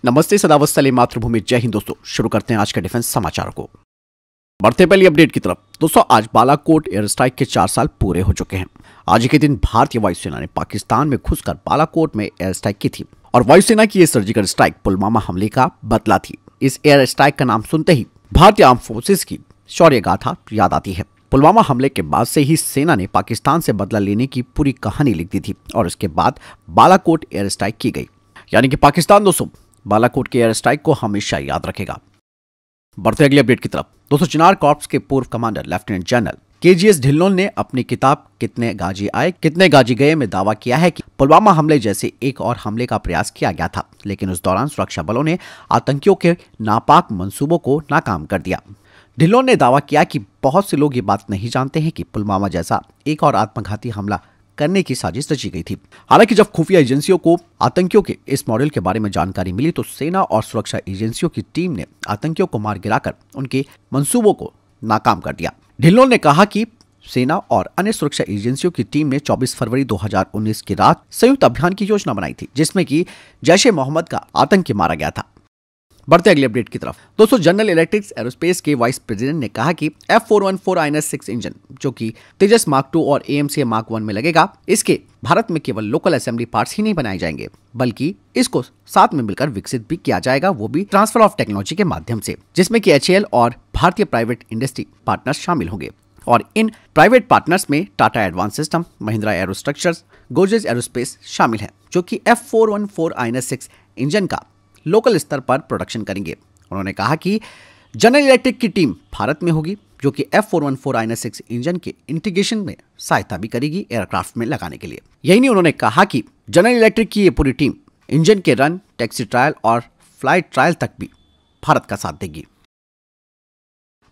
नमस्ते, सदावस्तले मातृभूमि, जय हिंद। दोस्तों शुरू करते हैं आज के डिफेंस समाचारों को। बढ़ते पहली अपडेट की तरफ। दोस्तों आज बालाकोट एयर स्ट्राइक के 4 साल पूरे हो चुके हैं। आज के दिन भारतीय वायुसेना ने पाकिस्तान में घुसकर बालाकोट में एयर स्ट्राइक की थी और वायुसेना की यह सर्जिकल स्ट्राइक पुलवामा हमले का बदला थी। इस एयर स्ट्राइक का नाम सुनते ही भारतीय आर्म फोर्सेस की शौर्य गाथा याद आती है। पुलवामा हमले के बाद से ही सेना ने पाकिस्तान से बदला लेने की पूरी कहानी लिख दी थी और उसके बाद बालाकोट एयर स्ट्राइक की गई। यानी कि पाकिस्तान दोस्तों बालाकोट के एयर स्ट्राइक को हमेशा याद रखेगा। बढ़ते अगली अपडेट की तरफ। दोस्तों चिनार कॉर्प्स के पूर्व commander lieutenant general KGS Dhillon ने अपनी किताब कितने गाजी आए कितने गाजी गए में दावा किया है कि पुलवामा हमले जैसे एक और हमले का प्रयास किया गया था, लेकिन उस दौरान सुरक्षा बलों ने आतंकियों के नापाक मंसूबों को नाकाम कर दिया। ढिल्लों ने दावा किया कि बहुत से लोग ये बात नहीं जानते हैं कि पुलवामा जैसा एक और आत्मघाती हमला करने की साजिश रची गई थी। हालांकि जब खुफिया एजेंसियों को आतंकियों के इस मॉडल के बारे में जानकारी मिली तो सेना और सुरक्षा एजेंसियों की टीम ने आतंकियों को मार गिराकर उनके मंसूबों को नाकाम कर दिया। ढिल्लों ने कहा कि सेना और अन्य सुरक्षा एजेंसियों की टीम ने 24 फरवरी 2019 की रात संयुक्त अभियान की योजना बनाई थी, जिसमें कि जैश-ए-मोहम्मद का आतंकी मारा गया था। बढ़ते अगले अपडेट की तरफ। दोस्तों जनरल इलेक्ट्रिक्स एरोस्पेस के वाइस प्रेसिडेंट ने कहा कि F414 INS-6 इंजन जो कि तेजस मार्क 2 और AMC मार्क 1 में लगेगा, इसके भारत में केवल लोकल असेंबली पार्ट्स ही नहीं बनाए जाएंगे, बल्कि इसको साथ में मिलकर विकसित भी किया जाएगा, वो भी ट्रांसफर ऑफ टेक्नोलॉजी के माध्यम से, जिसमें कि HAL और भारतीय प्राइवेट इंडस्ट्री पार्टनर्स शामिल होंगे। और इन प्राइवेट पार्टनर्स में Tata advance system, Mahindra aerostructures, Godrej aerospace शामिल है, जो कि F414 INS-6 इंजन का लोकल स्तर पर प्रोडक्शन करेंगे। उन्होंने कहा कि जनरल इलेक्ट्रिक की टीम भारत में होगी, जो कि F414 INS-6 इंजन के इंटीग्रेशन में सहायता भी करेगी एयरक्राफ्ट में लगाने के लिए। यही नहीं, उन्होंने कहा कि जनरल इलेक्ट्रिक की ये पूरी टीम इंजन के रन, टैक्सी ट्रायल और फ्लाइट ट्रायल तक भी भारत का साथ देगी।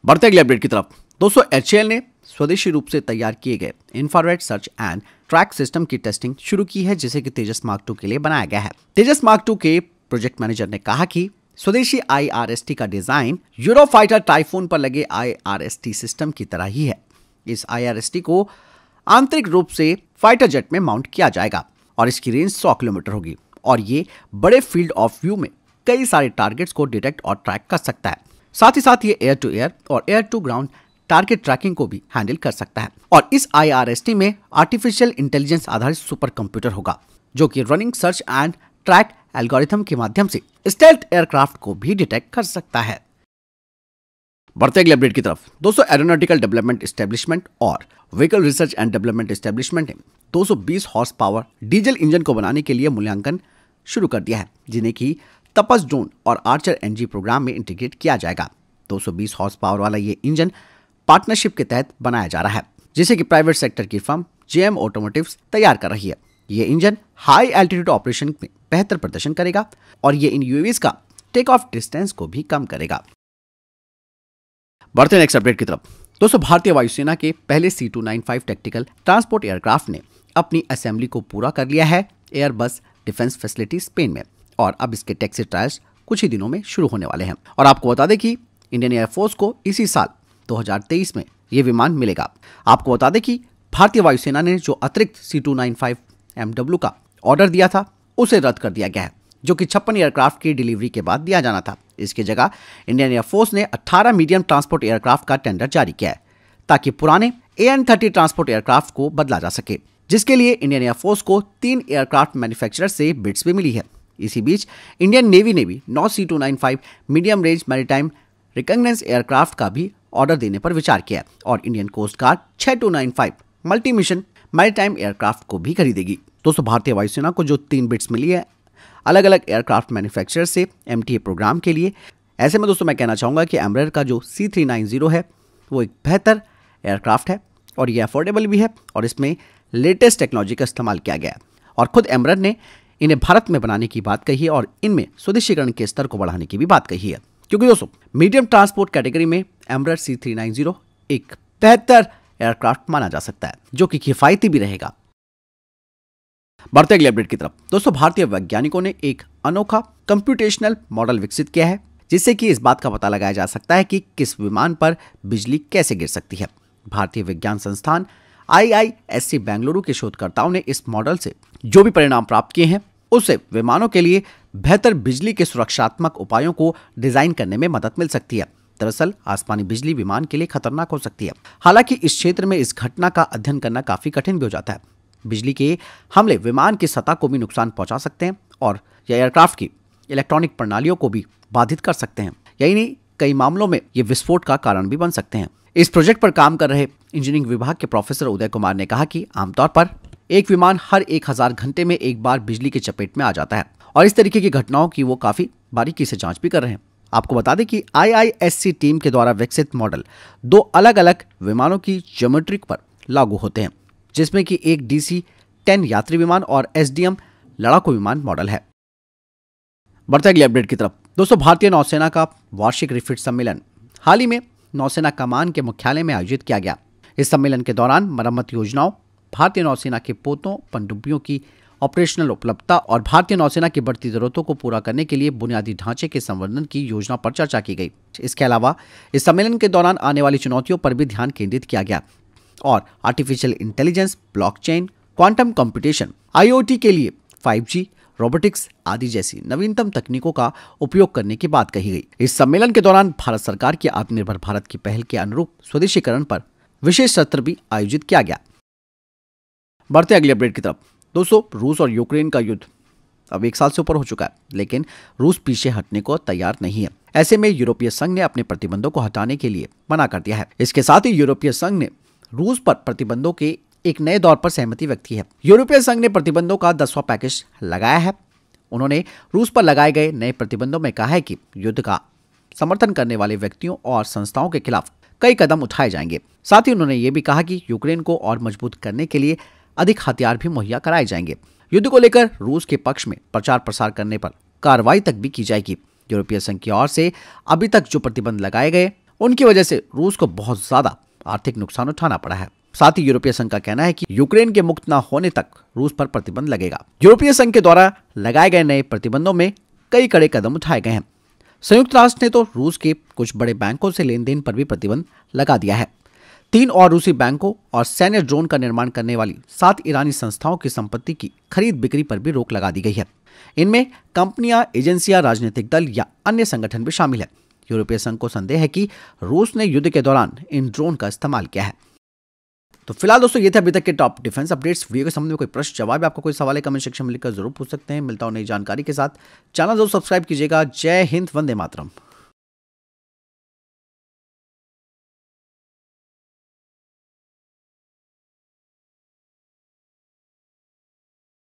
बढ़ते अगले अपडेट की तरफ। दोस्तों HAL ने स्वदेशी रूप से तैयार किए गए infrared search and track system की टेस्टिंग शुरू की है, जिसे कि तेजस मार्क 2 के लिए बनाया गया है। तेजस मार्क 2 के प्रोजेक्ट मैनेजर ने कहा कि स्वदेशी IRST का डिजाइन यूरोफाइटर टाइफून पर लगे IRST सिस्टम की तरह ही है। इस IRST को आंतरिक रूप से फाइटर जेट में माउंट किया जाएगा और इसकी रेंज 100 किलोमीटर होगी और ये बड़े फील्ड ऑफ व्यू में कई सारे टारगेट्स को डिटेक्ट और ट्रैक कर सकता है। साथ ही साथ ये एयर टू एयर और air to ground target tracking को भी हैंडल कर सकता है। और इस IRST में आर्टिफिशियल इंटेलिजेंस आधारित सुपर कंप्यूटर होगा, जो कि running search and track algorithm के माध्यम से स्टेल्थ एयरक्राफ्ट को भी डिटेक्ट कर सकता है। बढ़ते अगले अपडेट की तरफ। दोस्तों एरोनॉटिकल डेवलपमेंट एस्टेब्लिशमेंट और vehicle research and development establishment ने 220 हॉर्स पावर डीजल इंजन को बनाने के लिए मूल्यांकन शुरू कर दिया है, जिन्हें कि तपस ड्रोन और आर्चर NG प्रोग्राम में इंटीग्रेट किया जाएगा। 220 हॉर्स पावर वाला ये इंजन पार्टनरशिप के तहत बनाया जा रहा है, जिसे कि प्राइवेट सेक्टर की फर्म JM ऑटोमोटिव्स तैयार कर रही है। ये इंजन हाई एल्टीट्यूड ऑपरेशन में बेहतर प्रदर्शन करेगा और ये इन UAVs का टेक ऑफ डिस्टेंस को भी कम करेगा। बढ़ते नेक्स्ट अपडेट की तरफ। दोस्तों भारतीय वायुसेना के पहले C295 टैक्टिकल ट्रांसपोर्ट एयरक्राफ्ट ने अपनी असेंबली को पूरा कर लिया है एयरबस डिफेंस फैसिलिटी स्पेन में और अब इसके टैक्सी ट्रायल्स कुछ ही दिनों में शुरू होने वाले हैं। और आपको बता दें कि इंडियन एयरफोर्स को इसी साल 2023 में ये विमान मिलेगा। आपको बता दें कि भारतीय वायुसेना ने जो अतिरिक्त C295 MW का ऑर्डर दिया था उसे रद्द कर दिया गया है, जो कि 56 एयरक्राफ्ट की डिलीवरी के बाद दिया जाना था। इसकी जगह इंडियन एयरफोर्स ने 18 मीडियम ट्रांसपोर्ट एयरक्राफ्ट का टेंडर जारी किया है, ताकि पुराने AN-30 ट्रांसपोर्ट एयरक्राफ्ट को बदला जा सके, जिसके लिए इंडियन एयरफोर्स को 3 एयरक्राफ्ट मैन्युफैक्चरर से बिड्स भी मिली है। इसी बीच इंडियन नेवी ने भी 9 C295 medium range maritime reconnaissance aircraft का भी ऑर्डर देने पर विचार किया और Indian coast guard 6295 multi mission maritime aircraft को भी खरीदेगी। दोस्तों भारतीय वायुसेना को जो 3 बिड्स मिली है अलग अलग एयरक्राफ्ट मैन्युफैक्चरर से MTA प्रोग्राम के लिए, ऐसे में दोस्तों मैं कहना चाहूँगा कि एमरेर का जो C390 है वो एक बेहतर एयरक्राफ्ट है और ये अफोर्डेबल भी है और इसमें लेटेस्ट टेक्नोलॉजी का इस्तेमाल किया गया है। और खुद एमरेर ने इन्हें भारत में बनाने की बात कही है और इनमें स्वदेशीकरण के स्तर को बढ़ाने की भी बात कही है, क्योंकि दोस्तों मीडियम ट्रांसपोर्ट कैटेगरी में एमरेर C390 एक बेहतर एयरक्राफ्ट माना जा सकता है, जो कि किफायती भी रहेगा। बढ़ते अगले अपडेट की तरफ। दोस्तों भारतीय वैज्ञानिकों ने एक अनोखा कंप्यूटेशनल मॉडल विकसित किया है, जिससे कि इस बात का पता लगाया जा सकता है कि किस विमान पर बिजली कैसे गिर सकती है। भारतीय विज्ञान संस्थान IISc बेंगलुरु के शोधकर्ताओं ने इस मॉडल से जो भी परिणाम प्राप्त किए हैं उससे विमानों के लिए बेहतर बिजली के सुरक्षात्मक उपायों को डिजाइन करने में मदद मिल सकती है। दरअसल आसमानी बिजली विमान के लिए खतरनाक हो सकती है। हालांकि इस क्षेत्र में इस घटना का अध्ययन करना काफी कठिन भी हो जाता है। बिजली के हमले विमान की सतह को भी नुकसान पहुंचा सकते हैं और यह एयरक्राफ्ट की इलेक्ट्रॉनिक प्रणालियों को भी बाधित कर सकते हैं। यही नहीं, कई मामलों में ये विस्फोट का कारण भी बन सकते हैं। इस प्रोजेक्ट पर काम कर रहे इंजीनियरिंग विभाग के प्रोफेसर उदय कुमार ने कहा कि आमतौर पर एक विमान हर 1000 घंटे में एक बार बिजली की चपेट में आ जाता है और इस तरीके की घटनाओं की वो काफी बारीकी से जांच भी कर रहे हैं। आपको बता दें कि IISc टीम के द्वारा विकसित मॉडल 2 अलग-अलग विमानों की ज्योमेट्री पर लागू होते हैं, जिसमें कि एक DC-10 यात्री विमान और SDM लड़ाकू विमान मॉडल है। बढ़ते अगली अपडेट की तरफ। दोस्तों, भारतीय नौसेना का वार्षिक रिफिट सम्मेलन हाल ही में नौसेना कमान के मुख्यालय में आयोजित किया गया। इस सम्मेलन के दौरान मरम्मत योजनाओं, भारतीय नौसेना के पोतों पनडुब्बियों की ऑपरेशनल उपलब्धता और भारतीय नौसेना की बढ़ती जरूरतों को पूरा करने के लिए बुनियादी ढांचे के संवर्धन की योजना पर चर्चा की गई। इसके अलावा इस सम्मेलन के दौरान आने वाली चुनौतियों पर भी ध्यान केंद्रित किया गया और artificial intelligence, blockchain, quantum computation, IoT के लिए 5G, रोबोटिक्स आदि जैसी नवीनतम तकनीकों का उपयोग करने की बात कही गई। इस सम्मेलन के दौरान भारत सरकार की आत्मनिर्भर भारत की पहल के अनुरूप स्वदेशीकरण पर विशेष सत्र भी आयोजित किया गया। बढ़ते अगली अपडेट की तरफ। दोस्तों, रूस और यूक्रेन का युद्ध अब 1 साल से ऊपर हो चुका है, लेकिन रूस पीछे हटने को तैयार नहीं है। ऐसे में यूरोपीय संघ ने अपने प्रतिबंधों को हटाने के लिए मना कर दिया है। इसके साथ ही यूरोपीय संघ ने रूस पर प्रतिबंधों के एक नए दौर पर सहमति व्यक्त की है। यूरोपीय संघ ने प्रतिबंधों का 10वां पैकेज लगाया है। उन्होंने रूस पर लगाए गए नए प्रतिबंधों में कहा है कि युद्ध का समर्थन करने वाले व्यक्तियों और संस्थाओं के खिलाफ कई कदम उठाए जाएंगे। साथ ही उन्होंने ये भी कहा कि यूक्रेन को और मजबूत करने के लिए अधिक हथियार भी मुहैया कराए जाएंगे। युद्ध को लेकर रूस के पक्ष में प्रचार प्रसार करने पर कार्रवाई तक भी की जाएगी। यूरोपीय संघ की ओर से अभी तक जो प्रतिबंध लगाए गए, उनकी वजह से रूस को बहुत ज्यादा आर्थिक नुकसान उठाना पड़ा है। साथ ही यूरोपीय संघ का कहना है कि यूक्रेन के मुक्त न होने तक रूस पर प्रतिबंध लगेगा। यूरोपीय संघ के द्वारा लगाए गए नए प्रतिबंधों में कई कड़े कदम उठाए गए हैं। संयुक्त राष्ट्र ने तो रूस के कुछ बड़े बैंकों से लेन देन पर भी प्रतिबंध लगा दिया है। 3 और रूसी बैंकों और सैन्य ड्रोन का निर्माण करने वाली 7 ईरानी संस्थाओं की संपत्ति की खरीद बिक्री पर भी रोक लगा दी गई है। इनमें कंपनियां, एजेंसियां, राजनीतिक दल या अन्य संगठन भी शामिल है। यूरोपीय संघ को संदेह है कि रूस ने युद्ध के दौरान इन ड्रोन का इस्तेमाल किया है। तो फिलहाल दोस्तों, ये थे अभी तक के टॉप डिफेंस अपडेट्स। वीडियो के संबंध में कोई प्रश्न, जवाब, आपका कोई सवाल है, कमेंट सेक्शन में लिखकर जरूर पूछ सकते हैं। मिलता हूं नई जानकारी के साथ। चैनल जरूर सब्सक्राइब कीजिएगा। जय हिंद, वंदे मातरम।